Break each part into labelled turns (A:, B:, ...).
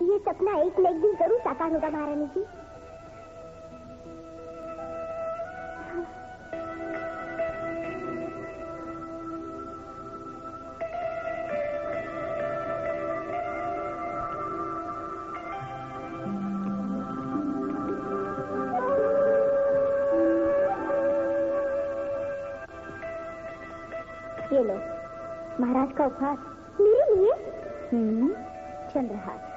A: ये सपना एक न एक दिन जरूर साकार होगा महारानी जी। ये लो महाराज का उपहार मेरे लिए। चंद्रहार।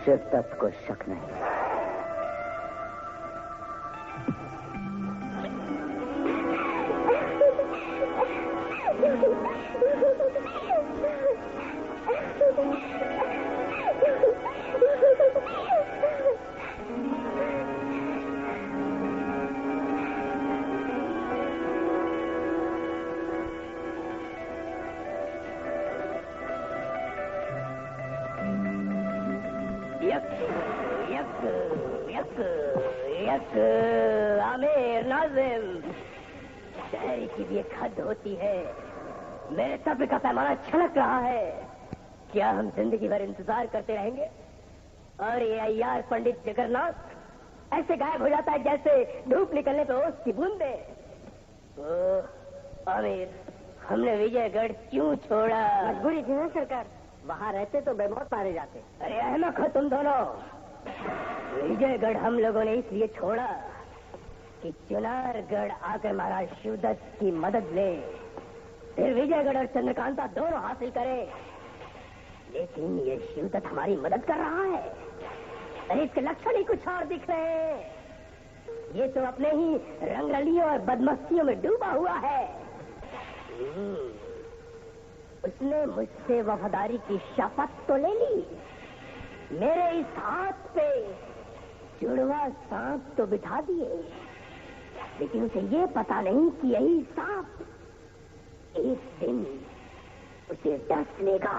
B: शिवदत्त को शक नहीं।
C: आमिर नाजिम, शहरी की भी एक हद होती है। मेरे सब्र का पैमाना छलक रहा है। क्या हम जिंदगी भर इंतजार करते रहेंगे? और ये अय्यार पंडित जगन्नाथ ऐसे गायब हो जाता है जैसे धूप निकलने पे ओस की बूंदे। आमिर, हमने विजयगढ़ क्यों छोड़ा?
D: मजबूरी थी ना सरकार, वहाँ रहते तो बेमौत मारे जाते।
C: अरे अहमक हो तुम दोनों। विजयगढ़ हम लोगों ने इसलिए छोड़ा कि चुनारगढ़ आकर महाराज शिवदत्त की मदद ले, फिर विजयगढ़ और चंद्रकांता दोनों हासिल करे। लेकिन ये शिवदत्त हमारी मदद कर रहा है। अरे इसके लक्षण ही कुछ और दिख रहे हैं। ये तो अपने ही रंगरलियों और बदमस्तियों में डूबा हुआ है। उसने मुझसे वफादारी की शपथ तो ले ली, मेरे इस हाथ पे जुड़वा सांप तो बिठा दिए, लेकिन उसे ये पता नहीं कि यही सांप एक दिन उसे डस लेगा।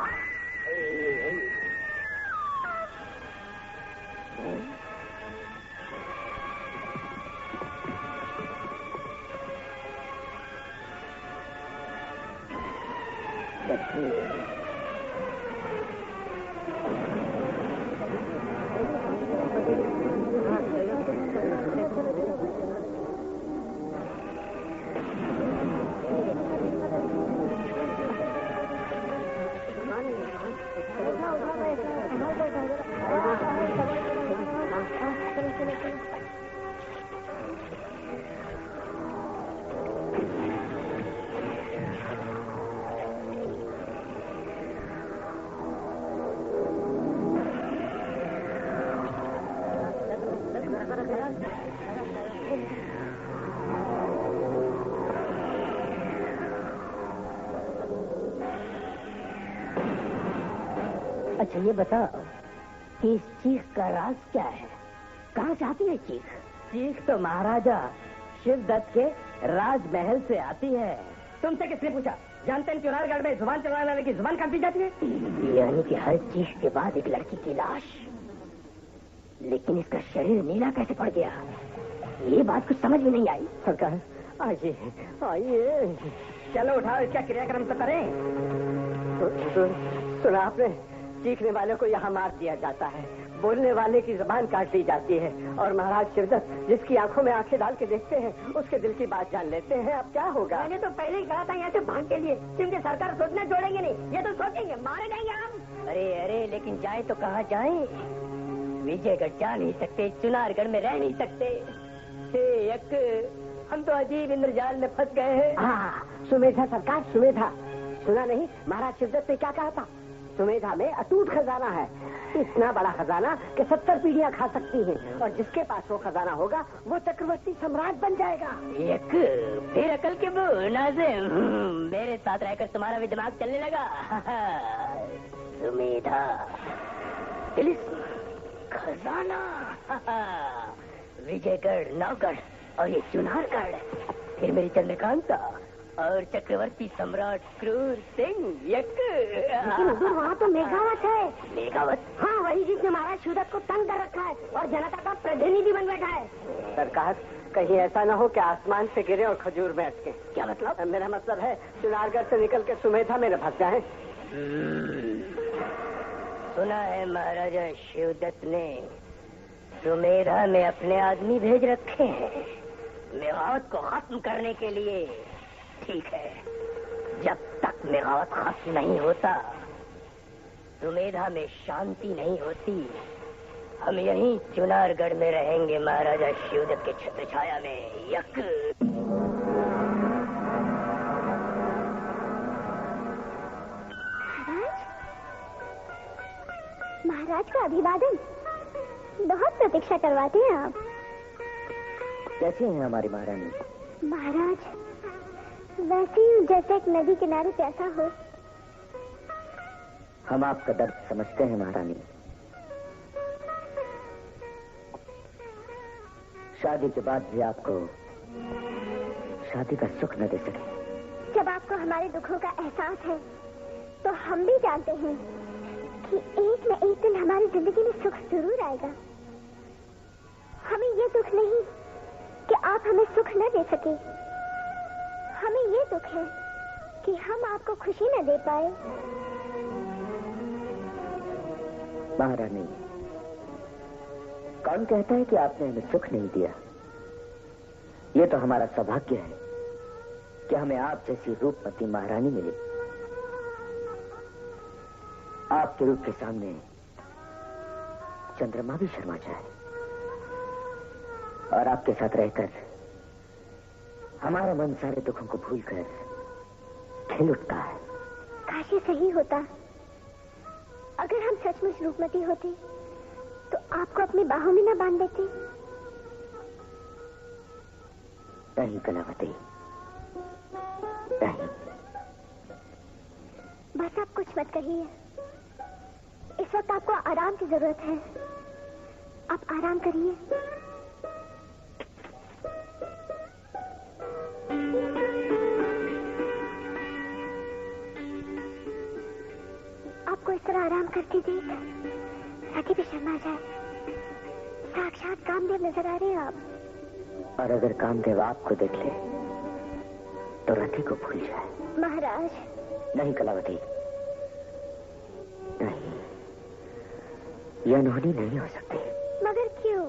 C: अच्छा ये बताओ कि इस चीख का राज क्या है? कहाँ से आती है चीख?
D: चीख तो महाराजा शिवदत्त के राजमहल से आती है। तुमसे किसने पूछा? जानते हैं चुनारगढ़ में जुबान चलाने वाले की जुबान काट दी जाती है।
C: यानी कि हर चीख के बाद एक लड़की की लाश, लेकिन इसका शरीर नीला कैसे पड़ गया? ये बात कुछ समझ में नहीं आई।
D: सरकार आइए आइए, चलो उठाओ, इसका क्रियाक्रम तो करें। सुना आपने? चीखने वाले को यहाँ मार दिया जाता है, बोलने वाले की जुबान काट दी जाती है, और महाराज शिवदत्त जिसकी आंखों में आंखें डाल के देखते हैं उसके दिल की बात जान लेते हैं। अब क्या होगा?
C: मैंने तो पहले ही कहा था यहाँ से भाग के लिए, क्योंकि सरकार सोचना छोड़ेंगे नहीं। ये तो सोचेंगे मारे जाएंगे हम। अरे अरे, लेकिन जाए तो कहाँ जाए? विजयगढ़ जा नहीं सकते, चुनारगढ़ में रह नहीं सकते। हे यक, हम तो अजीब इंद्रजाल में फंस गए हैं।
D: हाँ, सुमेधा सरकार, सुमेधा। सुना नहीं महाराज शिवदत्त ने क्या कहा था? सुमेधा में अटूट खजाना है, इतना बड़ा खजाना कि 70 पीढ़ियां खा सकती हैं, और जिसके पास वो खजाना होगा वो चक्रवर्ती सम्राट बन जाएगा।
C: यक, फिर अकल के वो नाज़िम, मेरे साथ रहकर तुम्हारा भी दिमाग चलने लगा। सुमेधा, तिलिस्म, खजाना, विजयगढ़, नौगढ़ और ये चुनारगढ़, फिर मेरी चंद्रकांता और चक्रवर्ती सम्राट क्रूर सिंह। यक,
A: लेकिन हुजूर वहाँ तो मेघावत है।
C: मेघावत?
A: हाँ, वही जिसने महाराज शिवदत्त को तंग कर रखा है और जनता का प्रतिनिधि बन बैठा है।
D: सरकार, कहीं ऐसा न हो कि आसमान से गिरे और खजूर में अटके।
C: क्या मतलब?
D: मेरा मतलब है चुनारगढ़ से निकल के सुमेधा में न फंस जाए।
C: सुना है महाराजा शिवदत्त ने सुमेधा में अपने आदमी भेज रखे हैं मेघावत को खत्म करने के लिए। ठीक है, जब तक मेघावत खत्म नहीं होता, सुमेधा में शांति नहीं होती, हम यहीं चुनारगढ़ में रहेंगे महाराजा शिवदत्त के छत्र छाया में। यक।
A: महाराज का अभिवादन। बहुत प्रतीक्षा करवाते हैं आप।
B: कैसी हैं हमारी महारानी?
A: महाराज, वैसे ही जैसे एक नदी किनारे प्यासा हो।
B: हम आपका दर्द समझते हैं महारानी। शादी के बाद भी आपको शादी का सुख न दे सके।
A: जब आपको हमारे दुखों का एहसास है, तो हम भी जानते हैं कि एक न एक दिन हमारी जिंदगी में सुख जरूर आएगा। हमें ये दुख नहीं कि आप हमें सुख न दे सके, हमें ये दुख है कि हम आपको खुशी न दे पाए।
B: महारानी, कौन कहता है कि आपने हमें सुख नहीं दिया? ये तो हमारा सौभाग्य है कि हमें आप जैसी रूपवती महारानी मिली। आपके रूप के सामने चंद्रमा भी शर्मा जाए, और आपके साथ रहकर हमारा मन सारे दुखों को भूलकर खिल उठता है।
A: काश ये सही होता। अगर हम सचमुच रूपमती होते तो आपको अपनी बाहों में न बांध देते।
B: नहीं कलावती, नहीं।
A: बस आप कुछ मत कहिए। इस वक्त आपको आराम की जरूरत है। आप आराम करिए। आपको इस तरह आराम करते देख सती भी शर्मा जाए। साक्षात कामदेव नजर आ रहे हैं आप।
B: और अगर कामदेव आपको देख ले तो रति को भूल जाए।
A: महाराज,
B: नहीं कलावती, नहीं, यह अनहोनी नहीं हो सकती।
A: मगर क्यों?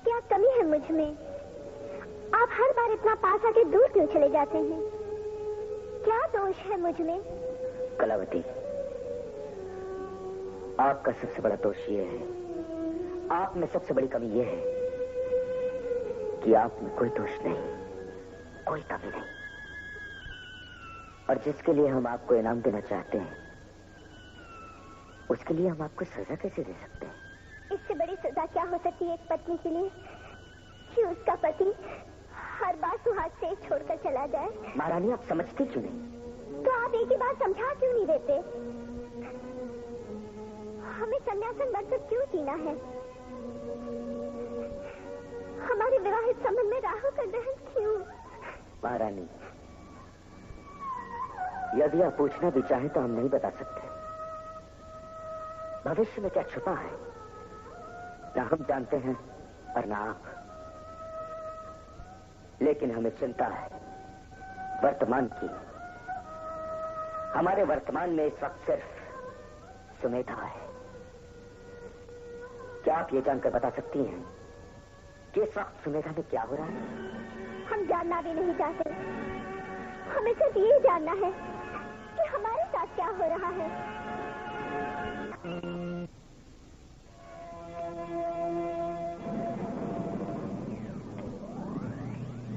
A: क्या कमी है मुझ में? आप हर बार इतना पास आके दूर क्यों चले जाते हैं? क्या दोष है मुझ में?
B: कलावती, आपका सबसे बड़ा दोष ये है, आप में सबसे बड़ी कमी ये है कि आप में कोई दोष नहीं, कोई कमी नहीं। और जिसके लिए हम आपको इनाम देना चाहते हैं, उसके लिए हम आपको सजा कैसे दे सकते हैं?
A: इससे बड़ी सजा क्या हो सकती है एक पत्नी के लिए कि उसका पति हर बार सुहाग से छोड़कर चला जाए?
B: महारानी, आप समझती क्यों नहीं?
A: तो आप एक ही बात समझा क्यों नहीं देते? हमें सन्यासन बनकर क्यों जीना है? हमारे विवाहित संबंध में राहु का दहन क्यों?
B: महारानी, यदि आप पूछना भी चाहें तो हम नहीं बता सकते। भविष्य में क्या छुपा है ना हम जानते हैं और ना आप। लेकिन हमें चिंता है वर्तमान की। हमारे वर्तमान में इस वक्त सिर्फ सुमेधा है। क्या आप ये जानकर बता सकती हैं कि इस वक्त सुमेधा में क्या हो रहा है?
A: हम जानना भी नहीं चाहते। हमें सिर्फ ये जानना है कि हमारे साथ क्या हो रहा है।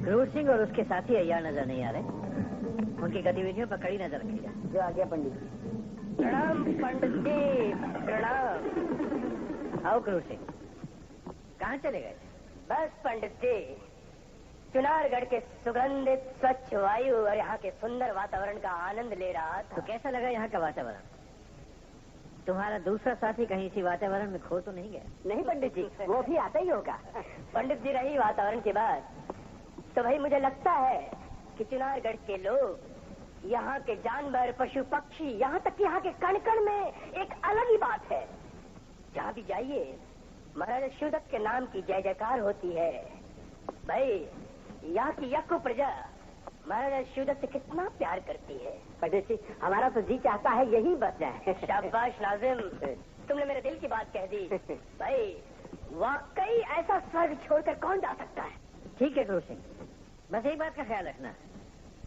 C: क्रूर सिंह और उसके साथी अय्यार नजर नहीं आ रहे। उनकी गतिविधियों पर कड़ी नजर रखी जाए।
D: जो आ गया पंडित जी।
C: प्रणाम पंडित जी, प्रणाम। आओ क्रूर सिंह, कहाँ चले गए? बस पंडित जी, चुनारगढ़ के सुगंधित स्वच्छ वायु और यहाँ के सुंदर वातावरण का आनंद ले रहा था। तो कैसा लगा यहाँ का वातावरण? तुम्हारा दूसरा साथी कहीं इसी वातावरण में खो तो नहीं गया?
D: नहीं पंडित जी, वो भी आता ही होगा।
C: पंडित जी, रही वातावरण की बात, तो भाई मुझे लगता है कि चुनारगढ़ के लोग, यहाँ के जानवर, पशु पक्षी, यहाँ तक कि यहाँ के कण कण में एक अलग ही बात है। जहाँ भी जाइए महाराजा शिवदत्त के नाम की जय जयकार होती है। भाई यहाँ की यज्ञ प्रजा महाराजा शिवदत्त से कितना प्यार करती है।
D: पंडित जी, हमारा तो जी चाहता है यही बच जाए।
C: शाबाश नाजिम, तुमने मेरे दिल की बात कह दी। भाई वाकई ऐसा स्वर्ग छोड़कर कौन जा सकता है? ठीक है क्रूर सिंह, बस एक बात का ख्याल रखना,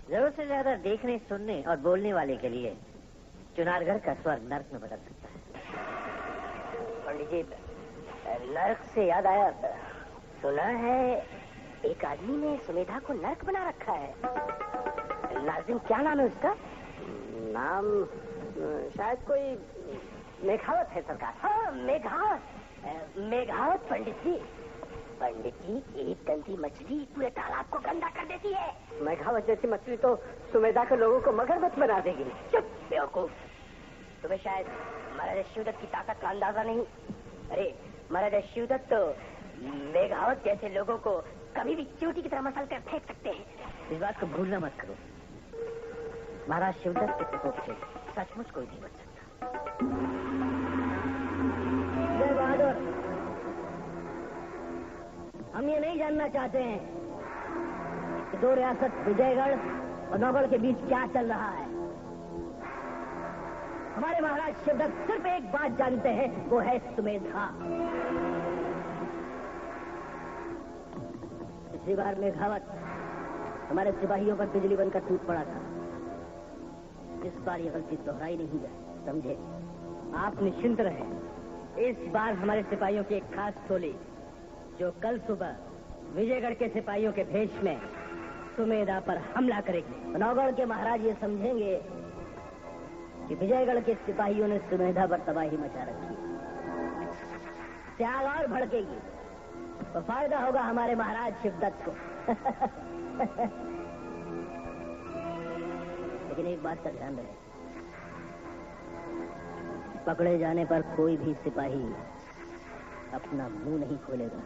C: जरूरत से ज्यादा देखने, सुनने और बोलने वाले के लिए चुनारगढ़ का स्वर्ग नर्क में बदल सकता है। पंडित जी, नर्क से याद आया, सुना है एक आदमी ने सुमेधा को नर्क बना रखा है। नाजिम, क्या नाम है उसका?
D: नाम शायद कोई मेघावत है सरकार।
C: हाँ, मेघावत। मेघावत पंडित जी। पंडित जी, एक गंदी मछली पूरे तालाब को गंदा कर देती है।
D: मेघावत जैसी मछली तो सुमेधा के लोगों को मगरमच्छ बना देगी।
C: चुप बेवकूफ, तुम्हें शायद महाराजा शिवदत्त की ताकत का अंदाजा नहीं। अरे महाराजा शिवदत्त तो मेघावत जैसे लोगों को कभी भी चोटी की तरह मसल कर फेंक सकते हैं। इस बात को भूलना मत करो। महाराज शिवदत्त के प्रकोप से सचमुच कोई नहीं बच सकता। जय बहादुर, हम ये नहीं जानना चाहते हैं कि दो रियासत विजयगढ़ और नौगढ़ के बीच क्या चल रहा है। हमारे महाराज शिवदत्त सिर्फ एक बात जानते हैं, वो है सुमेधा। पिछली बार मेघावत हमारे सिपाहियों पर बिजली बनकर टूट पड़ा था। इस बार ये गलती दोहराई नहीं जाए, समझे? आप निश्चिंत रहें। इस बार हमारे सिपाहियों की एक खास टोली, जो कल सुबह विजयगढ़ के सिपाहियों के भेष में सुमेधा पर हमला करेगी। नौगढ़ के महाराज ये समझेंगे कि विजयगढ़ के सिपाहियों ने सुमेधा पर तबाही मचा रखी। स्याल और भड़केगी तो फायदा होगा हमारे महाराज शिवदत्त को। लेकिन एक बात का ध्यान रहे, पकड़े जाने पर कोई भी सिपाही अपना मुंह नहीं खोलेगा।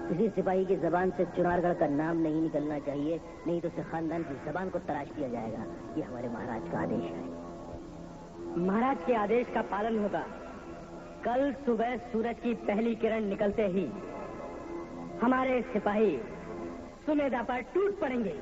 C: किसी सिपाही की जबान से चुनारगढ़ का नाम नहीं निकलना चाहिए, नहीं तो उसे खानदान की जबान को तराश दिया जाएगा। ये हमारे महाराज का आदेश है। महाराज के आदेश का पालन होगा। कल सुबह सूरज की पहली किरण निकलते ही हमारे सिपाही सुमेधा पर टूट पड़ेंगे।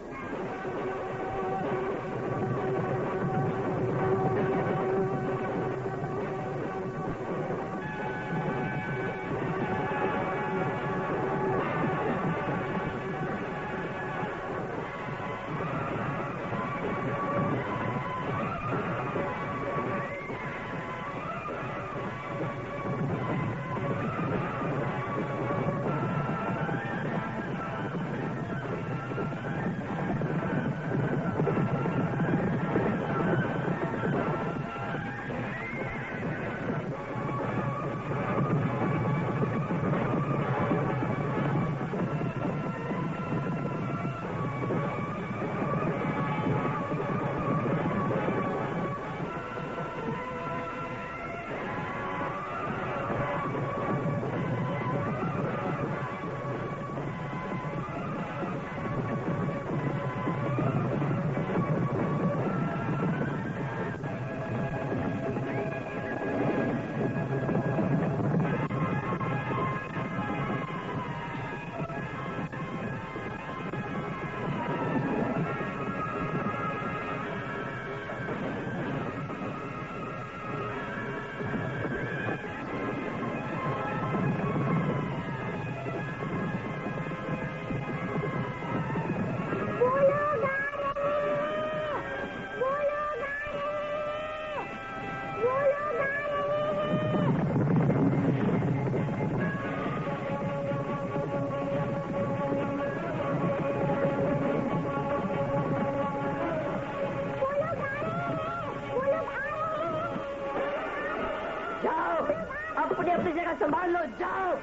C: अपनी जगह संभाल लो, जाओ।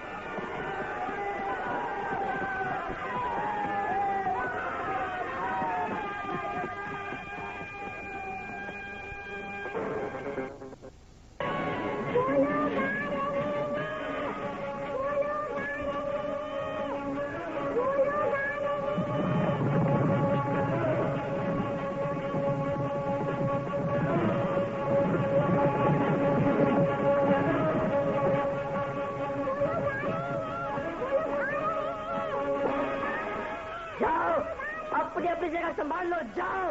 C: अपनी जगह संभाल लो, जाओ।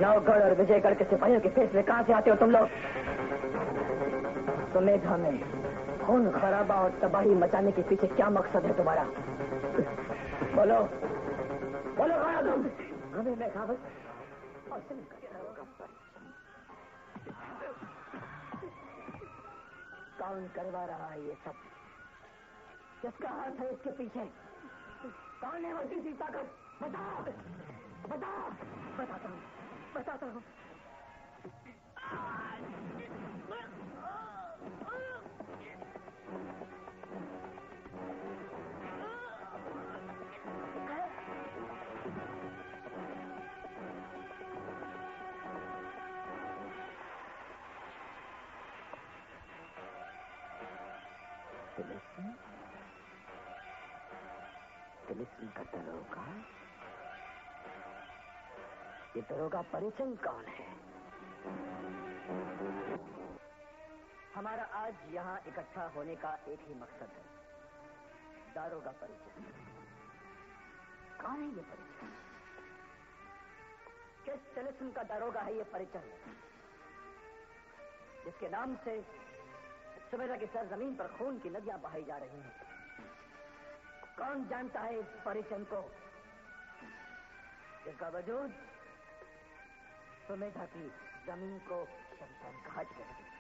C: नवगढ़ और विजयगढ़ के सिपाहियों के फैसले कहाँ से आते हो तुम लोग? सुमेधा में खून खराबा और तबाही मचाने के पीछे क्या मकसद है तुम्हारा? बोलो बोलो, कौन हो तुम? हमें मैं कहा कौन करवा रहा है ये सब? किसका हाथ है इसके पीछे? कौन है वो तीसरी ताकत? बताओ बताओ। बताता हूँ। तिलिस्म का दरोगा? ये दरोगा परिचय कौन है? हमारा आज यहाँ इकट्ठा होने का एक ही मकसद है, दारोगा परिचय। कौन है ये परिचय? किस तिलिस्म का दारोगा है ये परिचय, जिसके नाम से सुमेधा की सरजमीन पर खून की नदियां बहाई जा रही हैं? कौन जानता है इस परिचय को, जिसका वजूद सुमेधा की जमीन को शमशान घाट कहती है?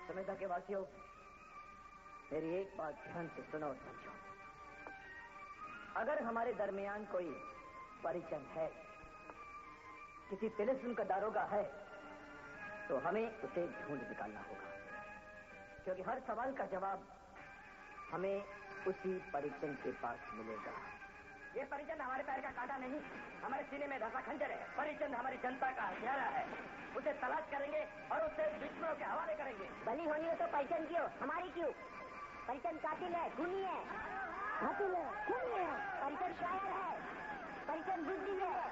C: सुमेधा के वासियों, मेरी एक बात ध्यान से सुनो और समझो। अगर हमारे दरमियान कोई परिचय है, किसी तिलिस्म का दारोगा है, तो हमें उसे ढूंढ निकालना होगा, क्योंकि हर सवाल का जवाब हमें उसी परिचय के पास मिलेगा।
B: ये परिचंद हमारे पैर का कांटा नहीं, हमारे सीने में धसा खंजर है। परिचंद हमारी जनता का हथियारा है। उसे तलाश करेंगे और उसे दुश्मनों के हवाले करेंगे।
C: बली होनी है तो परिचंद की हो, हमारी क्यों? परिचंद कातिल है, खूनी है, कातिल है, खूनी है। परिचंद शायर है, परिचंद बुद्धिजीवी है।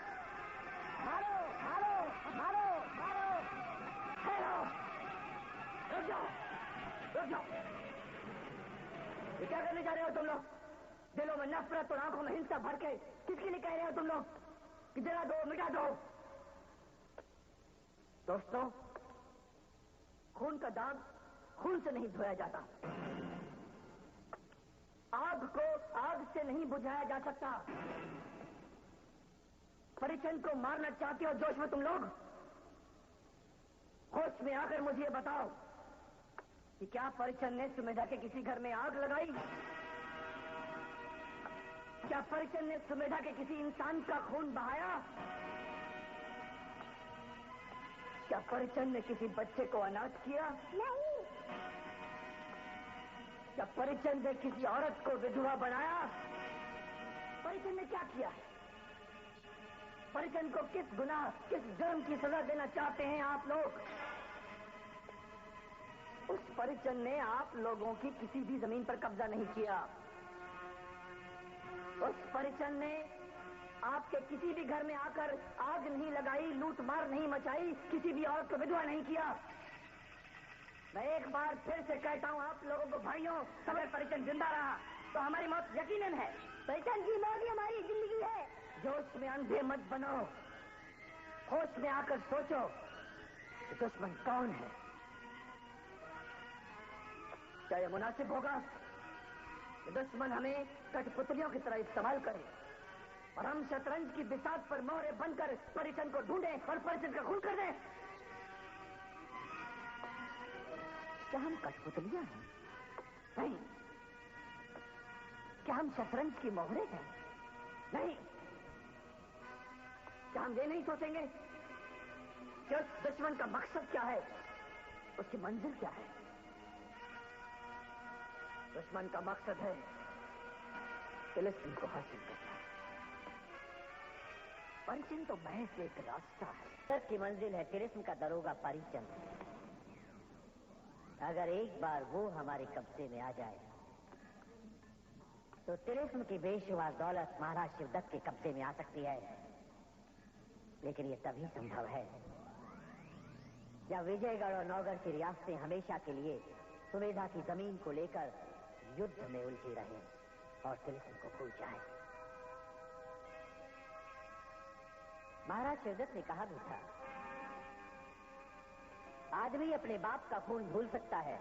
C: मारो मारो मारो मारो।
B: हेलो, रुक जाओ, रुक जाओ। ये क्या करने जा रहे हो तुम लोग? दिलों में नफरत और आंखों में हिंसा भर के किसके लिए कह रहे हो तुम लोग कि जला दो, मिटा दो? दोस्तों, खून का दाग खून से नहीं धोया जाता, आग को आग से नहीं बुझाया जा सकता। परिचंद को मारना चाहते हो जोश में तुम लोग? होश में आकर मुझे बताओ कि क्या परिचंद ने सुमेधा के किसी घर में आग लगाई? क्या परिचंद ने सुमेधा के किसी इंसान का खून बहाया? क्या परिचंद ने किसी बच्चे को अनाथ किया?
A: नहीं।
B: क्या परिचंद ने किसी औरत को विधवा बनाया? परिचंद ने क्या किया? परिचंद को किस गुनाह, किस जुर्म की सजा देना चाहते हैं आप लोग? उस परिचंद ने आप लोगों की किसी भी जमीन पर कब्जा नहीं किया। उस परिचंद ने आपके किसी भी घर में आकर आग नहीं लगाई, लूट मार नहीं मचाई, किसी भी औरत को विधवा नहीं किया। मैं एक बार फिर से कहता हूं आप लोगों को, भाइयों, अगर परिचंद जिंदा रहा तो हमारी मौत यकीनन है।
C: परिचंद की मौत ही हमारी जिंदगी है।
B: जोश में अंधे मत बनो, होश में आकर सोचो कि दुश्मन कौन है। क्या यह मुनासिब होगा कि दुश्मन हमें कठपुतलियों की तरह इस्तेमाल करे और हम शतरंज की बिसात पर मोहरे बनकर परिचंद को ढूंढें और परिचंद का खून कर दें? क्या हम कठपुतलियां हैं? नहीं। क्या हम शतरंज की मोहरे हैं? नहीं। क्या हम ये नहीं सोचेंगे कि उस दुश्मन का मकसद क्या है, उसकी मंजिल क्या है? दुश्मन का मकसद है तिलिस्म को हासिल करना। परिचंद तो महज एक रास्ता है।
C: की मंजिल है तिलिस्म का दरोगा परिचंद। अगर एक बार वो हमारे कब्जे में आ जाए तो तिलिस्म की बेशुमार दौलत महाराज शिवदत्त के कब्जे में आ सकती है। लेकिन ये तभी संभव है जब विजयगढ़ और नौगढ़ की रियासतें हमेशा के लिए सुमेधा की जमीन को लेकर युद्ध में उलझी रहे और तिलिस्म को भूल जाए। महाराज शिवदत्त ने कहा भी था, आदमी अपने बाप का खून भूल सकता है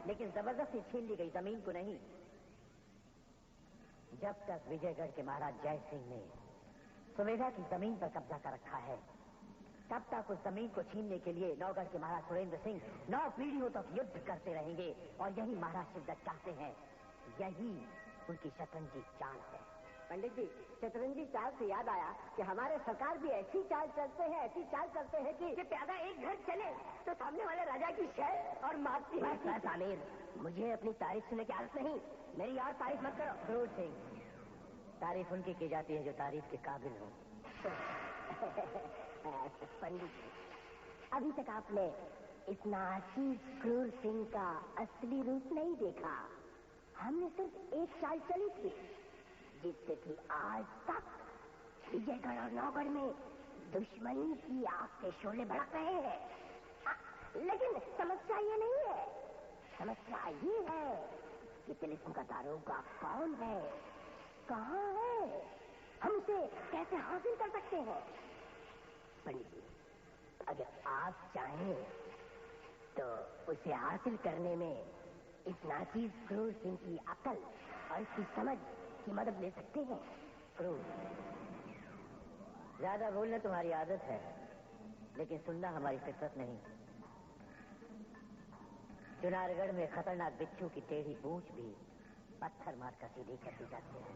C: लेकिन जबरदस्ती छीन ली गई जमीन को नहीं। जब तक विजयगढ़ के महाराज जय सिंह ने सुमेधा की जमीन पर कब्जा कर रखा है, तब तक उस जमीन को छीनने के लिए नौगढ़ के महाराज सुरेंद्र सिंह 9 पीढ़ियों तक युद्ध करते रहेंगे। और यही महाराज शिवदत्त चाहते हैं, यही उनकी शतरंजी चाल है।
D: पंडित जी, शतरंजी चाल से याद आया कि हमारे सरकार भी ऐसी चाल चलते हैं, ऐसी चाल करते हैं कि प्यादा एक घर चले तो सामने वाले राजा की शह और मारती है।
C: आमिर, मुझे अपनी तारीफ सुनने की आदत नहीं, मेरी और तारीफ मत करो। क्रूर सिंह, तारीफ उनकी की जाती है जो तारीफ के काबिल हो।
A: पंडित जी, अभी तक आपने इस नाचीज क्रूर सिंह का असली रूप नहीं देखा। हमने सिर्फ एक चाल चली थी जिससे कि आज तक विजयगढ़ और नौगढ़ में दुश्मनी की आग के शोले भड़क रहे हैं। लेकिन समस्या ये नहीं है, समस्या ये है कि तिलिस्म का दारोगा कौन है, कहाँ है, हम उसे कैसे हासिल कर सकते हैं। पंडित जी, अगर आप चाहें तो उसे हासिल करने में इस नाचीज क्रूर सिंह की अकल और इसकी समझ की मदद ले सकते हैं।
C: क्रूर, ज्यादा बोलना तुम्हारी आदत है लेकिन सुनना हमारी फितरत नहीं। चुनारगढ़ में खतरनाक बिच्छू की टेढ़ी पूंछ भी पत्थर मारकर सीधी कर दी जाती है।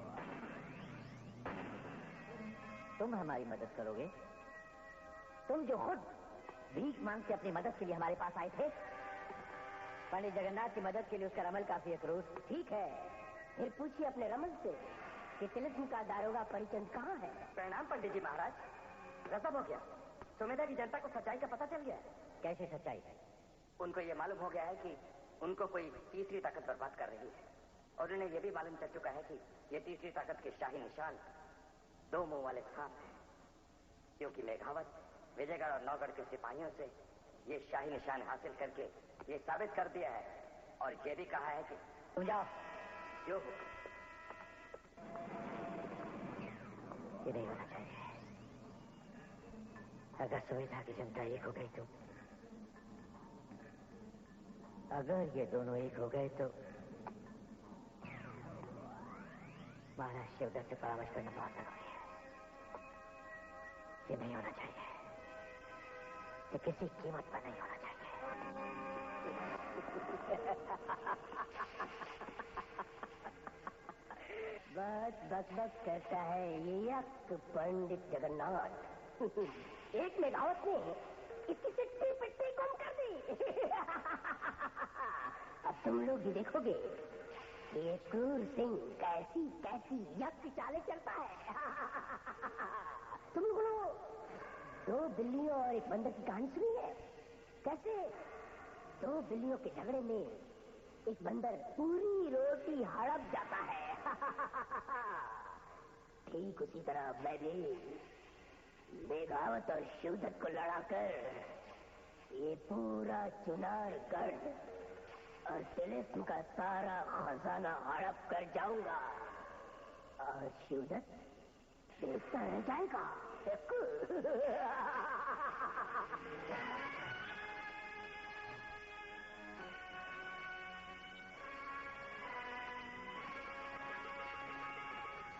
C: तुम हमारी मदद करोगे? तुम जो खुद भीख मांग के अपनी मदद के लिए हमारे पास आए थे। पंडित जगन्नाथ की मदद के लिए उसका रमल काफी है। क्रूर,
A: ठीक है, फिर पूछिए अपने रमल से
C: कि तिलस्म का दारोगा परिचंद कहाँ है?
B: प्रणाम पंडित जी महाराज। गजब हो गया, सुमेधा की जनता को सच्चाई का पता चल गया।
C: कैसे सच्चाई?
B: उनको ये मालूम हो गया है कि उनको कोई तीसरी ताकत बर्बाद कर रही है, और उन्हें यह भी मालूम चल चुका है कि ये तीसरी ताकत के शाही निशान 2 मुंह वाले सांप हैं, क्योंकि मेघावत विजयगढ़ और नौगढ़ के सिपाहियों से ये शाही निशान हासिल करके ये साबित कर दिया है, और ये भी कहा है कि
C: तुम जाओ।
B: जो
C: ये नहीं होना चाहिए। अगर सुमेधा की जनता एक हो गई तो, अगर ये दोनों एक हो गए तो महाराज शिवदत्त से परामर्श करना बहुत जरूरी है। ये नहीं होना चाहिए, ये किसी कीमत पर नहीं होना चाहिए। बस कहता है ये यक पंडित जगन्नाथ। एक मेघावत ने इसकी सिट्टी पिट्टी गुम कर दी। अब तुम लोग भी देखोगे कि ये क्रूर सिंह कैसी कैसी यक की चालें चलता है। तुम लोगों 2 बिल्लियों और एक बंदर की कहानी सुनी है? कैसे 2 बिल्लियों के झगड़े में एक बंदर पूरी रोटी हड़प जाता है। ठीक उसी तरह मैं भी मेघावत और शिवदत्त को लड़ाकर ये पूरा चुनारगढ़ और तिलिस्म का सारा खजाना हड़प कर जाऊंगा, और शिवदत्त देखता रह जाएगा।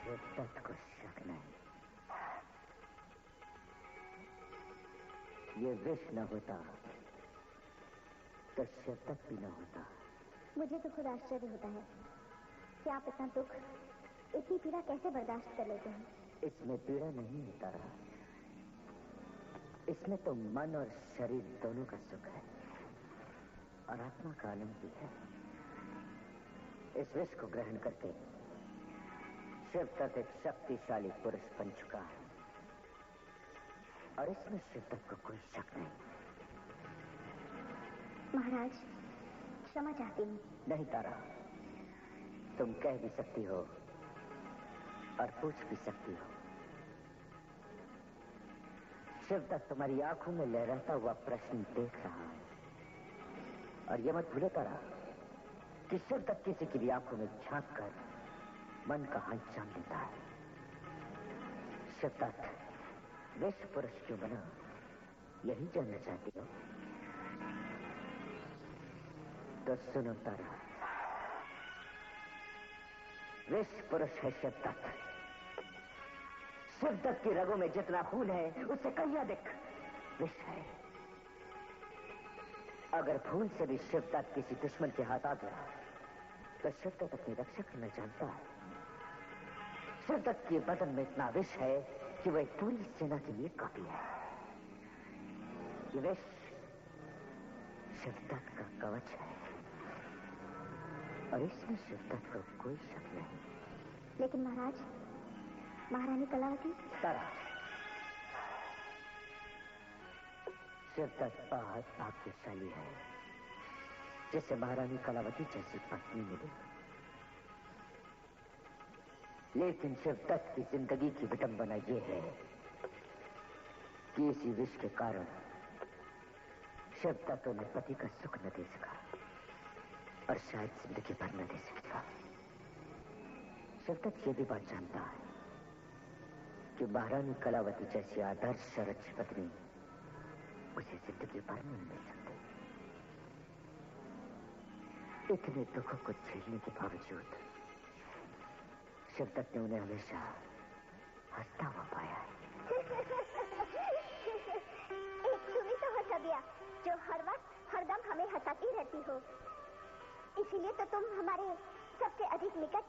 C: शिवदत्त को शक नहीं, ये विष न होता तो शिवदत्त भी न होता।
A: मुझे तो खुद आश्चर्य होता है कि आप इतना दुख, इतनी पीड़ा कैसे बर्दाश्त कर लेते हैं।
C: इसमें पीड़ा नहीं होता रहा, इसमें तो मन और शरीर दोनों का सुख है, और आत्मा का आनंद भी है। इस विष को ग्रहण करके शिवदत्त एक शक्तिशाली पुरुष बन चुका है, और इसमें शिवदत्त को कोई शक नहीं।
A: महाराज, क्षमा चाहती हूँ।
C: नहीं तारा, तुम कह भी सकती हो और पूछ भी सकती हो। शिवदत्त तुम्हारी आंखों में लहराता हुआ प्रश्न देख रहा है, और ये मत भूले तारा कि शिवदत्त किसी की भी आंखों में झांक कर मन का हाल जान लेता है। शिवदत्त विश्व पुरुष क्यों बना, यही जानना चाहती हो? तो सुनो तारा, विश्व पुरुष है शिवदत्त। शिवदत्त की रगों में जितना खून है उससे कहीं अधिक विष है। अगर भूल से भी शिवदत्त किसी दुश्मन के हाथ आ गया तो शिवदत्त अपनी रक्षा करना जानता है। शिवदत्त के बदन में इतना विष है कि वह पूरी सेना के लिए काफी है। ये विष शिवदत्त का कवच है, और इसमें शिवदत्त को कोई शक नहीं।
A: लेकिन महाराज, महारानी कलावती?
C: तारा, शिवदत्त बहुत भाग्यशाली है जिसे महारानी कलावती जैसी पत्नी मिली। लेकिन शिवदत्त की जिंदगी की विडंबना यह है कि इसी विष के कारण शिवदत्त उन्हें पति का सुख न दे सका, और शायद जिंदगी भर न दे सकेगा। शिवदत्त ये भी बात जानता है कि महारानी कलावती जैसी आदर्श सरच पत्नी उसे जिंदगी भर नहीं मिल सकती। इतने दुखों को झेलने के बावजूद शिवदत्त ने उन्हें हमेशा हंसता हुआ पाया है।
A: एक तुम ही तो हंसदिया जो हर वक्त हरदम हमें हंसाती रहती हो। इसीलिए तो तुम हमारे सबसे अधिक निकट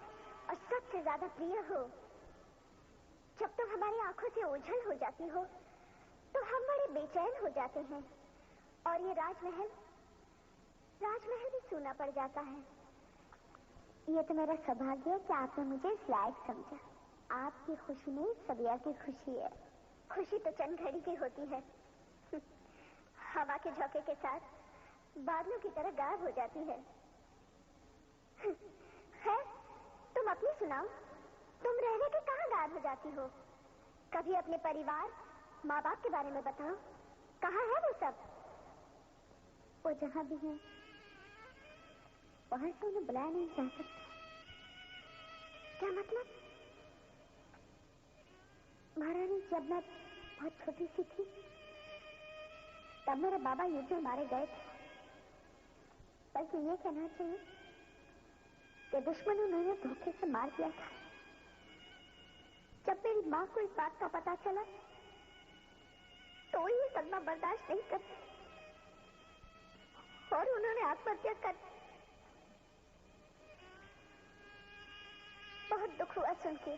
A: और सबसे ज्यादा प्रिय हो। जब तुम हमारी आंखों से ओझल हो जाती हो तो हम बड़े बेचैन हो जाते हैं, और ये राजमहल भी सूना पड़ जाता है। ये तो मेरा सौभाग्य है कि आपने मुझे इस लायक समझा। आपकी खुशी नहीं, सबिया की खुशी है। खुशी तो चंद घड़ी की होती है, हवा के झोंके के साथ बादलों की तरह गायब हो जाती है। खैर, तुम अपनी सुनाओ, तुम रह रह के कहाँ गायब हो जाती हो? कभी अपने परिवार, माँ बाप के बारे में बताओ, कहाँ है वो सब? वो जहाँ भी है वहां से उन्हें बुलाया नहीं जा सकता। क्या मतलब? महारानी, जब मैं बहुत छोटी सी थी तब मेरे बाबा युद्ध में मारे गए थे। बल्कि ये कहना चाहिए कि दुश्मनों ने उन्हें धोखे से मार दिया था। जब मेरी माँ को इस बात का पता चला तो ये सदमा बर्दाश्त नहीं कर सकी और उन्होंने आत्महत्या कर दी। बहुत दुख हुआ सुन के।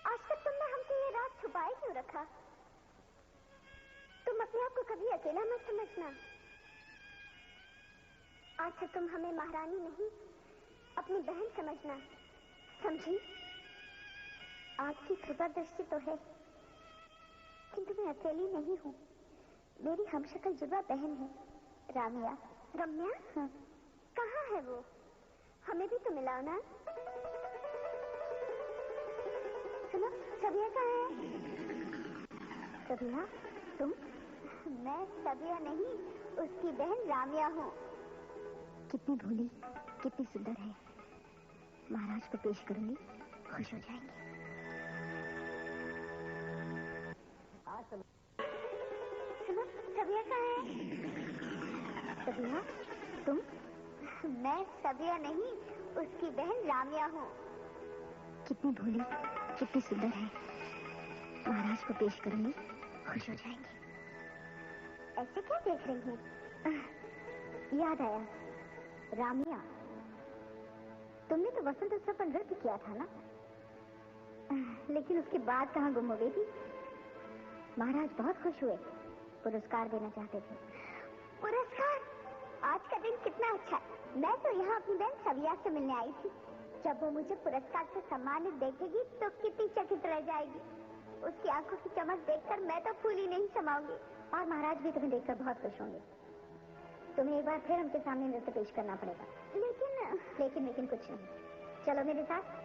A: आज तक तुमने हमसे ये राज छुपाए क्यों रखा? तुम अपने आप को कभी अकेला मत समझना। आज से तुम हमें महारानी नहीं, अपनी बहन समझना, समझी? आपकी कृपा दृष्टि तो है, किंतु मैं अकेली नहीं हूँ। मेरी हमशक्ल जुड़वा बहन है, रामिया। रम्या? हाँ। कहाँ है वो? हमें भी तो मिलाओ ना। सुनो, सबिया कहाँ है? सबिया? तुम? मैं सबिया नहीं, उसकी बहन रामिया हूँ। कितनी भोली, कितनी सुंदर है। महाराज को पेश करूंगी, खुश हो जाएंगे। सुनो, सबिया कहाँ है? सबिया? तुम? मैं सबिया नहीं, उसकी बहन रामिया हूँ। कितनी भोली, कितनी सुंदर है। महाराज को पेश करूंगी, खुश हो जाएंगे। ऐसे क्या देख रही हैं? याद आया, रामिया, तुमने तो वसंत उत्सव पर नृत्य किया था ना? लेकिन उसके बाद कहाँ गुम हो गई थी? महाराज बहुत खुश हुए, पुरस्कार देना चाहते थे। पुरस्कार? आज का दिन कितना अच्छा है। मैं तो यहाँ अपनी बहन सबिया से मिलने आई थी। जब वो मुझे पुरस्कार से सम्मानित देखेगी तो कितनी चकित रह जाएगी। उसकी आंखों की चमक देखकर मैं तो फूली नहीं समाऊंगी। और महाराज भी तुम्हें देखकर बहुत खुश होंगे। तुम्हें एक बार फिर उनके सामने नृत्य पेश करना पड़ेगा। लेकिन कुछ नहीं। चलो मेरे साथ।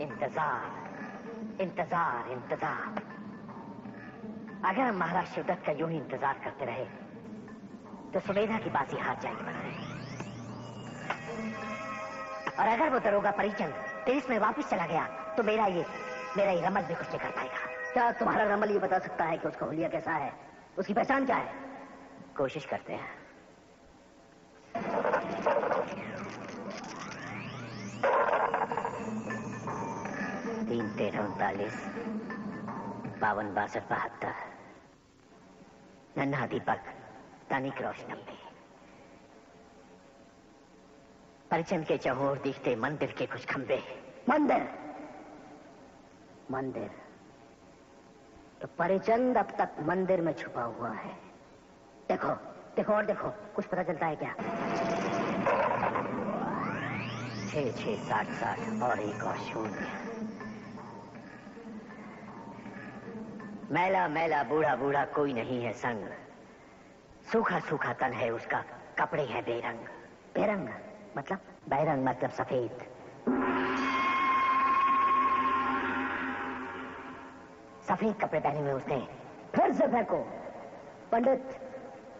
C: इंतजार, इंतजार, इंतजार। अगर हम महाराज शिवदत्त का यूं ही इंतजार करते रहे तो सुमेधा की बाजी हार जाएगी महाराज। और अगर वो दरोगा परिचंद तेईस में वापस चला गया तो मेरा ये रमल भी कुछ नहीं कर पाएगा। क्या तुम्हारा रमल ये बता सकता है कि उसका हुलिया कैसा है, उसकी पहचान क्या है? कोशिश करते हैं। 3, 13, 39, 52, 62, 72। नन्हा दीपक, तनिक रोशनी में परिचंद के चहोर दिखते मंदिर के कुछ खंबे। मंदिर, मंदिर। तो परिचंद अब तक मंदिर में छुपा हुआ है। देखो, देखो और देखो, कुछ पता चलता है क्या? 6, 6, 60, 60 और एक और 0। मैला मैला बूढ़ा बूढ़ा कोई नहीं है संग, सूखा सूखा तन है उसका, कपड़े हैं बेरंग। बेरंग मतलब? बैरंग मतलब सफेद। सफेद कपड़े पहने हुए उसने। फिर से फेंको। पंडित,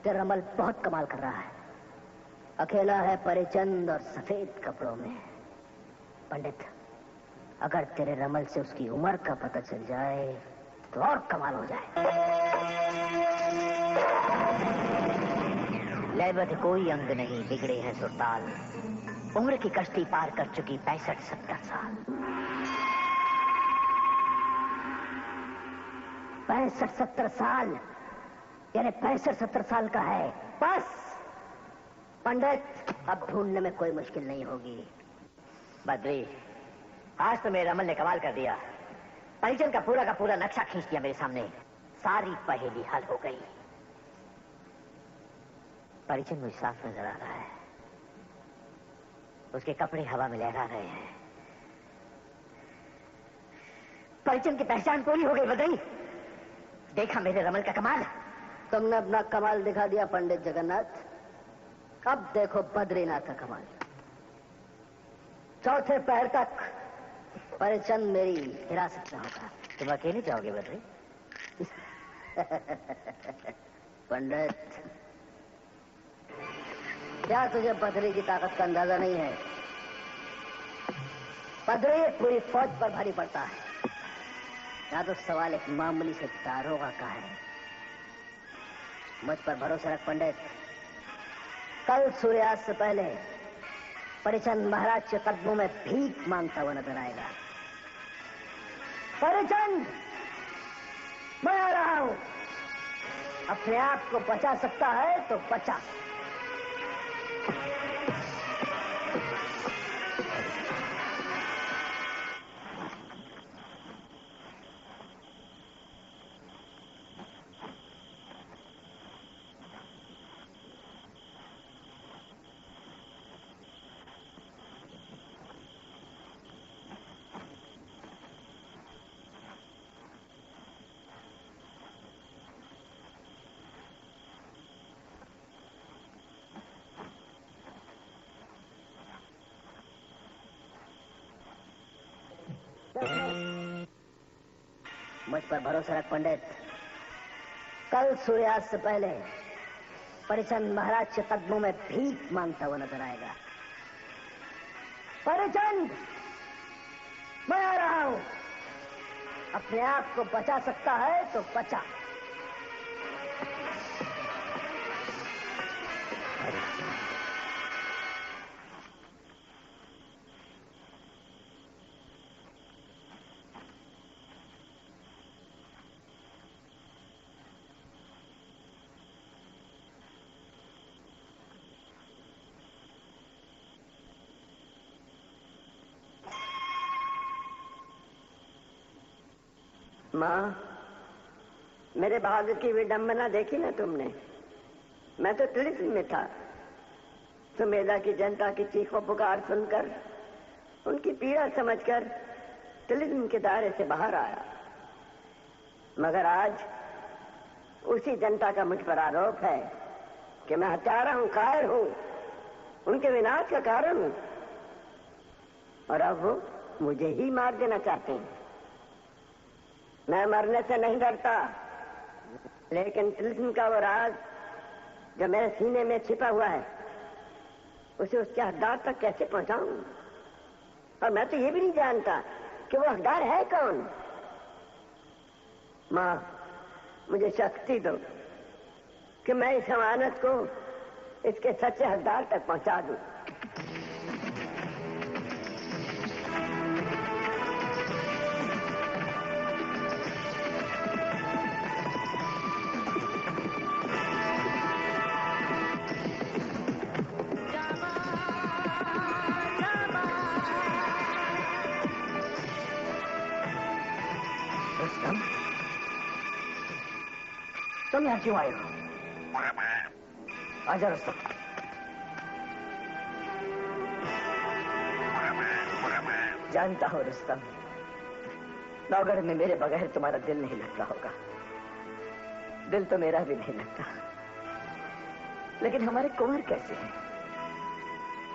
C: तेरा रमल बहुत कमाल कर रहा है। अकेला है परिचंद और सफेद कपड़ों में। पंडित, अगर तेरे रमल से उसकी उम्र का पता चल जाए तो और कमाल हो जाए। लयबद्ध कोई अंग नहीं, बिगड़े हैं सुरताल, उम्र की कश्ती पार कर चुकी 65-70 साल। 65-70 साल यानी 65-70 साल का है। बस पंडित, अब ढूंढने में कोई मुश्किल नहीं होगी। बद्री, आज तो मेरे रमल ने कमाल कर दिया। परिचंद का पूरा नक्शा खींच दिया मेरे सामने। सारी पहेली हल हो गई। परिचंद मुझे साफ नजर आ रहा है। उसके कपड़े हवा में लहरा रहे हैं। परिचंद की पहचान पूरी हो गई। बदई, देखा मेरे रमल का कमाल? तुमने अपना कमाल दिखा दिया पंडित जगन्नाथ। अब देखो बद्रीनाथ का कमाल। चौथे पैर तक परिचंद मेरी हिरासत में होगा। तुम अकेले जाओगे बद्री? पंडित, क्या तुझे बद्री की ताकत का अंदाजा नहीं है? बद्री पूरी फौज पर भारी पड़ता है। या तो सवाल एक मामूली से दारोगा का है। मुझ पर भरोसा रख पंडित। कल सूर्यास्त से पहले परिचंद महाराज के कदमों में भीख मांगता हुआ नजर आएगा। परिचंद, मैं आ रहा हूं। अपने आप को बचा सकता है तो बचा। मुझ पर भरोसा रख पंडित। कल सूर्यास्त से पहले परिचंद महाराज के कदमों में भीख मांगता हुआ नजर आएगा। परिचंद, मैं आ रहा हूं। अपने आप को बचा सकता है तो बचा।
D: माँ, मेरे भाग्य की विडंबना देखी ना तुमने? मैं तो तिलिस्म में था। सुमेधा की जनता की चीखों पुकार सुनकर, उनकी पीड़ा समझकर तिलिस्म के दायरे से बाहर आया। मगर आज उसी जनता का मुझ पर आरोप है कि मैं हत्यारा हूं, कायर हूं, उनके विनाश का कारण हूं। और अब मुझे ही मार देना चाहते हैं। मैं मरने से नहीं डरता, लेकिन तिलिस्म का वो राज जो मेरे सीने में छिपा हुआ है उसे उसके हकदार तक कैसे पहुंचाऊं? और मैं तो ये भी नहीं जानता कि वो हकदार है कौन। मां, मुझे शक्ति दो कि मैं इस अमानत को इसके सच्चे हकदार तक पहुंचा दूं।
B: तुम यहाँ क्यों आए हो? आजा रुस्तम। जानता हो रुस्तम, नौगढ़ में मेरे बगैर तुम्हारा दिल नहीं लगता होगा। दिल तो मेरा भी नहीं लगता, लेकिन हमारे कुंवर कैसे हैं?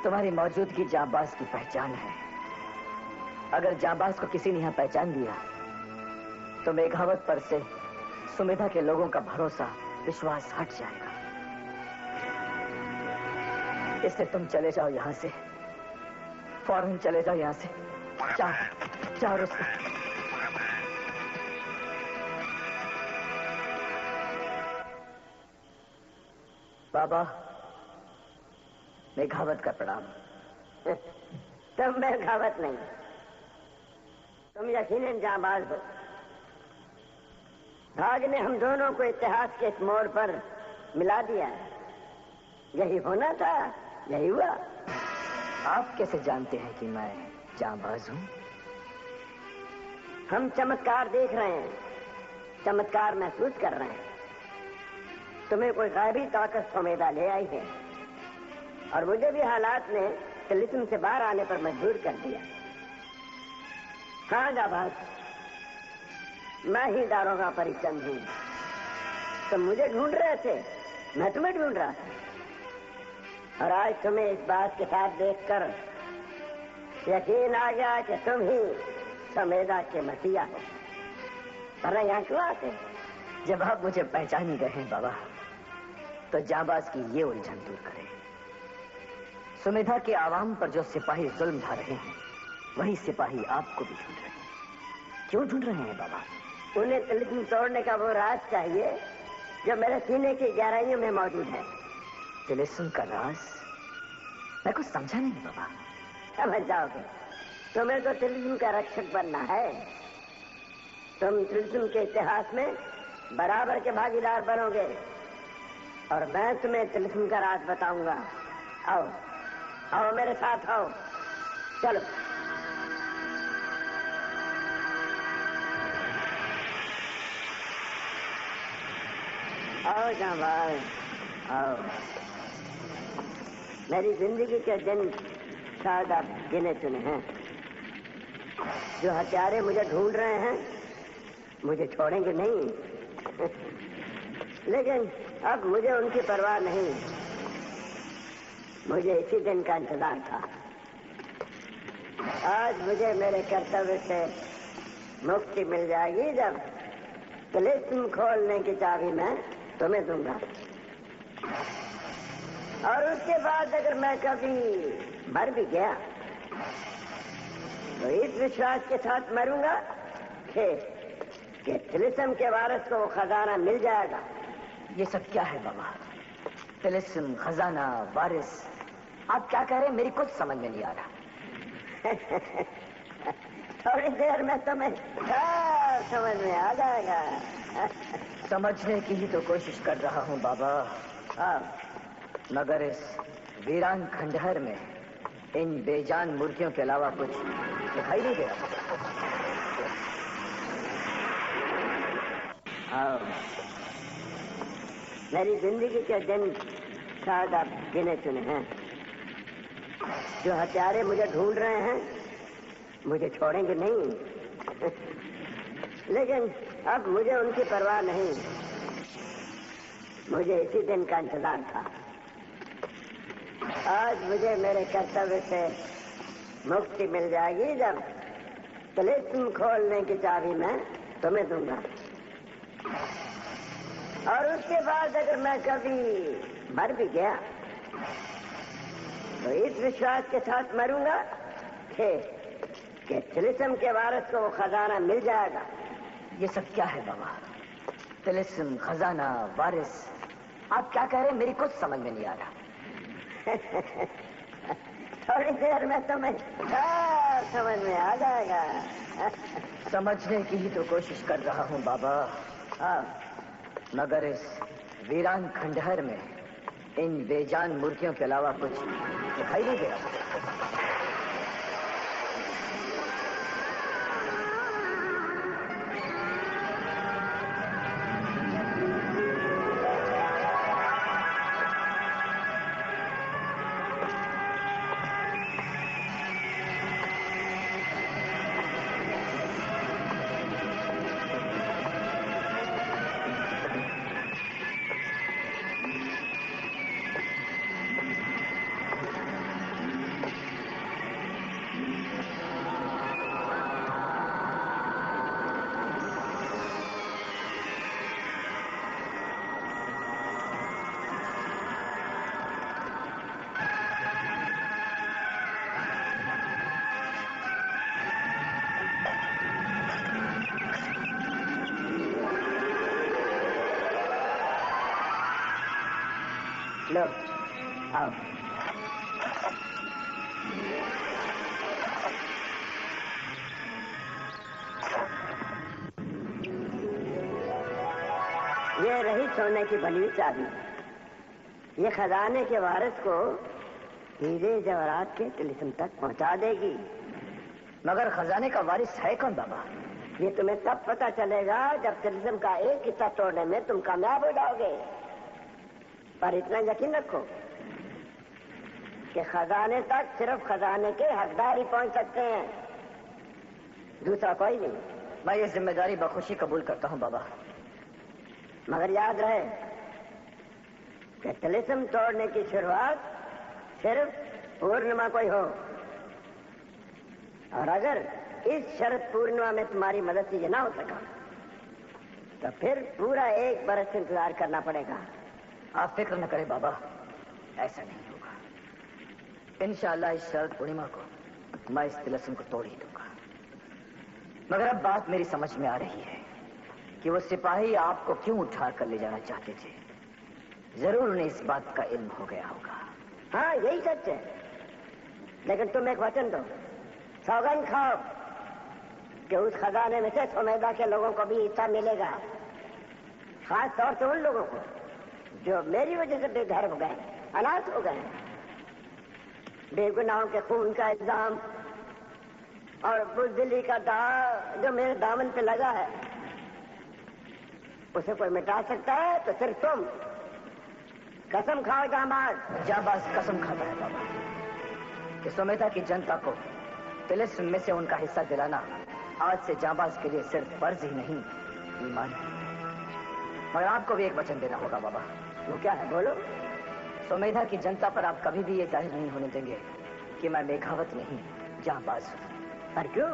B: तुम्हारी मौजूदगी जाबाज की पहचान है। अगर जाबाज को किसी ने यहाँ पहचान दिया तो मेघावत पर से सुमेधा के लोगों का भरोसा, विश्वास हट जाएगा। इससे तुम चले जाओ यहां से, फौरन चले जाओ यहां से। जाओ रुस्तम। बाबा, मेघावत का प्रणाम।
D: तुम मेघावत नहीं, तुम यकीनन जाबाज हो। भाग ने हम दोनों को इतिहास के इस मोड़ पर मिला दिया। यही होना था, यही हुआ।
B: आप कैसे जानते हैं कि मैं जाबाज हूं?
D: हम चमत्कार देख रहे हैं, चमत्कार महसूस कर रहे हैं। तुम्हें कोई गायबी ताकत सुमेधा ले आई है और मुझे भी हालात ने तिलिस्म से बाहर आने पर मजबूर कर दिया। हाँ जाबाज, मैं ही दारोगा परिचंद हूं। तुम मुझे ढूंढ रहे थे, मैं तुम्हें ढूंढ रहा था। और आज तुम्हें इस बात के साथ देखकर यकीन आ गया कि तुम ही सुमेधा के मसीहा हो। पर यहाँ क्यों आते?
B: जब आप मुझे पहचान ही गए हैं बाबा, तो जाबाज की ये उलझन दूर करें। सुमेधा के आवाम पर जो सिपाही जुल्म ढा रहे हैं, वही सिपाही आपको भी ढूंढ रहे हैं। क्यों ढूंढ रहे हैं बाबा?
D: उन्हें तिलिस्म तोड़ने का वो राज चाहिए जो मेरे सीने की गहराइयों में मौजूद है।
B: तिलिस्म का राज? मैं कुछ समझा नहीं बाबा।
D: समझ जाओगे। तुम्हें तो तिलिस्म का रक्षक बनना है। तुम तिलिस्म के इतिहास में बराबर के भागीदार बनोगे और मैं तुम्हें तिलिस्म का राज बताऊंगा। आओ आओ मेरे साथ आओ, चलो। आओ जाबाज, आओ। मेरी जिंदगी के दिन शायद आप गिने चुने हैं। जो हत्यारे मुझे ढूंढ रहे हैं, मुझे छोड़ेंगे नहीं। लेकिन अब मुझे उनकी परवाह नहीं। मुझे इसी दिन का इंतजार था। आज मुझे मेरे कर्तव्य से मुक्ति मिल जाएगी जब तिलिस्म खोलने की चाबी मैं तुम्हें दूंगा। और उसके बाद अगर मैं कभी मर भी गया तो इस विश्वास के साथ मरूंगा कि तिलिस्म के वारिस को वो खजाना मिल जाएगा।
B: ये सब क्या है बाबा? तिलिस्म, खजाना, वारिस, आप क्या कह रहे हैं? मेरी कुछ समझ में नहीं आ रहा।
D: थोड़ी देर में तुम्हें समझ में आ जाएगा।
B: समझने की ही तो कोशिश कर रहा हूँ बाबा। मगर इस वीरान खंडहर में इन बेजान मुर्गियों के अलावा कुछ दिखाई नहीं दे रहा।
D: मेरी जिंदगी के दिन शायद आप गिने चुने हैं। जो हत्यारे मुझे ढूंढ रहे हैं, मुझे छोड़ेंगे नहीं। लेकिन अब मुझे उनकी परवाह नहीं। मुझे इसी दिन का इंतजार था। आज मुझे मेरे कर्तव्य से मुक्ति मिल जाएगी जब तिलिस्म खोलने की चाबी मैं तुम्हें दूंगा। और उसके बाद अगर मैं कभी मर भी गया तो इस विश्वास के साथ मरूंगा कि तिलिस्म के वारिस को वो खजाना मिल जाएगा।
B: ये सब क्या है बाबा? तिलिस्म, खजाना, वारिस, आप क्या कह रहे हैं? मेरी कुछ समझ में नहीं आ रहा।
D: थोड़ी देर में तुम्हें समझ में आ जाएगा।
B: समझने की ही तो कोशिश कर रहा हूँ बाबा।
D: हाँ,
B: मगर इस वीरान खंडहर में इन बेजान मूर्तियों के अलावा कुछ दिखाई नहीं दे रहा।
D: लो आओ। ये रही सोने की बनी हुई चाबी। ये खजाने के वारिस को हीरे जवाहरात के तिलिस्म तक पहुंचा देगी।
B: मगर खजाने का वारिस है कौन बाबा?
D: ये तुम्हें तब पता चलेगा जब तिलिस्म का एक हिस्सा तोड़ने में तुम कामयाब हो जाओगे। पर इतना यकीन रखो कि खजाने तक सिर्फ खजाने के हकदार ही पहुंच सकते हैं, दूसरा कोई नहीं।
B: मैं ये जिम्मेदारी बखुशी कबूल करता हूँ बाबा।
D: मगर याद रहे कि तिलिस्म तोड़ने की शुरुआत सिर्फ पूर्णिमा को ही हो। और अगर इस शरत पूर्णिमा में तुम्हारी मदद से ये ना हो सका तो फिर पूरा 1 बरस इंतजार करना पड़ेगा।
B: आप फिक्र न करें बाबा, ऐसा नहीं होगा। इंशाअल्लाह इस शरद पूर्णिमा को मैं इस तिलिस्म को तोड़ ही दूंगा। मगर अब बात मेरी समझ में आ रही है कि वो सिपाही आपको क्यों उठा कर ले जाना चाहते थे। जरूर उन्हें इस बात का इल्म हो गया होगा।
D: हाँ, यही सच है। लेकिन तुम एक वचन दो, सौगंध खाओ कि उस खजाने में से सुमेधा के लोगों को भी हिस्सा मिलेगा, खास तौर से उन लोगों को जो मेरी वजह से बेघर हो गए, अनाथ हो गए। बेगुनाहों के खून का इल्जाम और बुज़दिली का दाग जो मेरे दामन पे लगा है, उसे कोई मिटा सकता है तो सिर्फ तुम। कसम खाओ जाबाज।
B: जाबाज कसम खाता है बाबा कि सुमेधा की जनता को तिलिस्म में से उनका हिस्सा दिलाना आज से जाबाज के लिए सिर्फ फर्ज ही नहीं, ईमान है। मगर आपको भी एक वचन देना होगा बाबा।
D: वो क्या है, बोलो।
B: सुमेधा की जनता पर आप कभी भी ये जाहिर नहीं होने देंगे कि मैं मेघावत नहीं, जाबाज हूं।
D: पर क्यों?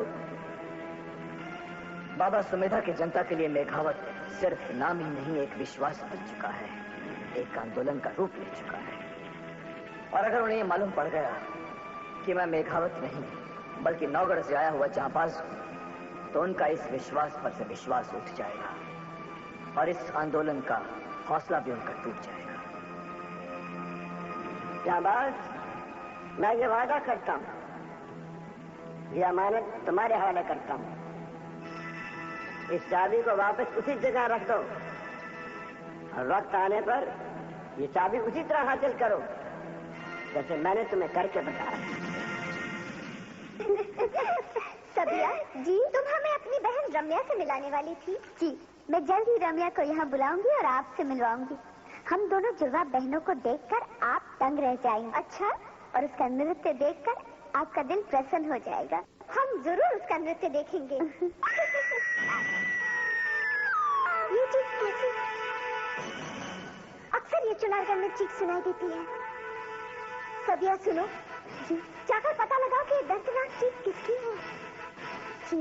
B: बाबा, सुमेधा की जनता के लिए मेघावत सिर्फ नाम ही नहीं, एक विश्वास बन चुका है, एक आंदोलन का रूप ले चुका है। और अगर उन्हें ये मालूम पड़ गया कि मैं मेघावत नहीं बल्कि नौगढ़ से आया हुआ जाबाज हूं, तो उनका इस विश्वास पर से विश्वास उठ जाएगा और इस आंदोलन का हौसला भी उनका टूट जाएगा।
D: जाबाज, मैं ये वादा करता हूं, ये अमानत तुम्हारे हवाले करता हूं। इस चाबी को वापस उसी जगह रख दो और वक्त आने पर ये चाबी उसी तरह हासिल करो जैसे मैंने तुम्हें करके बताया।
A: सबिया जी, तुम हमें अपनी बहन रम्या से मिलाने वाली थी। जी, मैं जल्द ही रम्या को यहाँ बुलाऊंगी और आपसे मिलवाऊंगी। हम दोनों जुड़वा बहनों को देखकर आप दंग रह जाएंगे। अच्छा, और उसका नृत्य देखकर आपका दिल प्रसन्न हो जाएगा। हम जरूर उसका नृत्य देखेंगे। ये चीज कैसी? अक्सर ये चुनारगढ़ में चीख सुनाई देती है। सबिया सुनो जी, जाकर पता लगाओ कि दर्दनाक चीख किसकी है। जी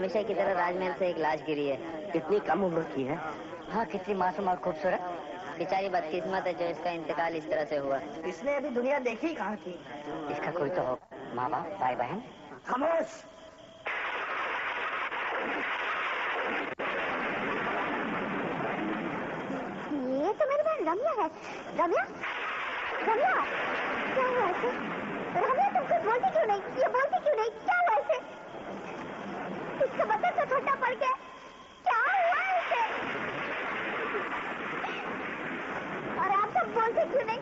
E: हमेशा की तरह राजमहल से एक लाश गिरी है।
C: कितनी कम उम्र की है।
E: हाँ, कितनी मासूम और खूबसूरत। बेचारी बदकिस्मत है जो इसका इंतकाल इस तरह से हुआ।
B: इसने अभी दुनिया देखी कहाँ थी।
C: इसका कोई तो हो, माँ बाप, भाई बहन।
B: खामोश।
A: ये तो मेरी बहन रम्या है। रम्या, रम्या, क्या हुआ ऐसे? रम्या, तुम कुछ बोलती क्यों नहीं? ये बोलती क्यों नहीं? क्या हुआ ऐसे? इसका बदन तो छोटा पड़ गया। क्या हुआ ऐसे? और आप सब बोलते क्यों नहीं?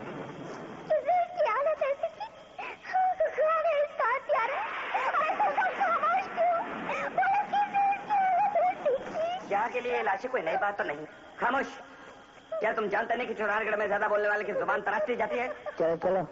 A: किसी की हालत ऐसी थी। खुदा ने इसका हत्यारा। अरे तुम सब खामोश क्यों? बोलो किसी की हालत ऐसी थी?
C: क्या के लिए लाशें कोई नई बात तो नहीं। खामोश। क्या तुम जानते नहीं कि चुनारगढ़ में ज्यादा बोलने वाले की जुबान तराश दी जाती है?
E: चलो चलो।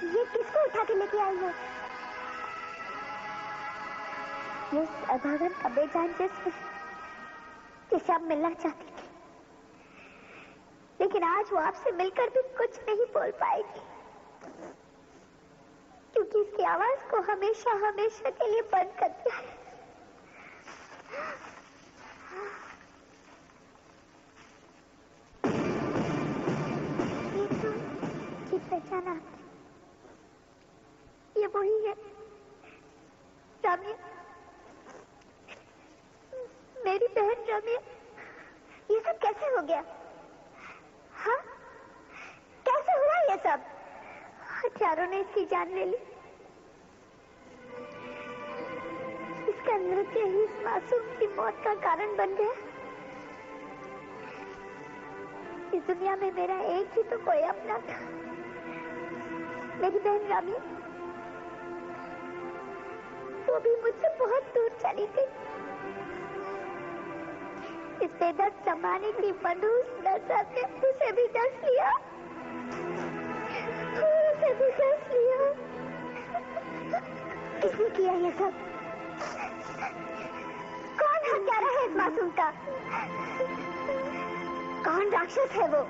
A: ये किसको उठा के लेके आई है? ये अभागन का बेजान जिसे आप मिलना चाहती थी, लेकिन आज वो आपसे मिलकर भी कुछ नहीं बोल पाएगी, क्योंकि इसकी आवाज को हमेशा हमेशा के लिए बंद कर दिया है। ये पहचाना आपने? ये वही है रम्या, मेरी बहन रम्या। ये सब कैसे हो गया? हाँ, कैसे हुआ ये सब? हत्यारों ने इसकी जान ले ली। इसका नृत्य ही इस मासूम की मौत का कारण बन गया। इस दुनिया में मेरा एक ही तो कोई अपना था, मेरी बहन रम्या। वो भी मुझसे बहुत दूर चली गई। इस बेदर्द जमाने की मनहूस नजर ने उसे भी डस लिया, उसे भी डस लिया। किसने किया ये सब? कौन हत्यारा है इस मासूम का? कौन राक्षस है वो?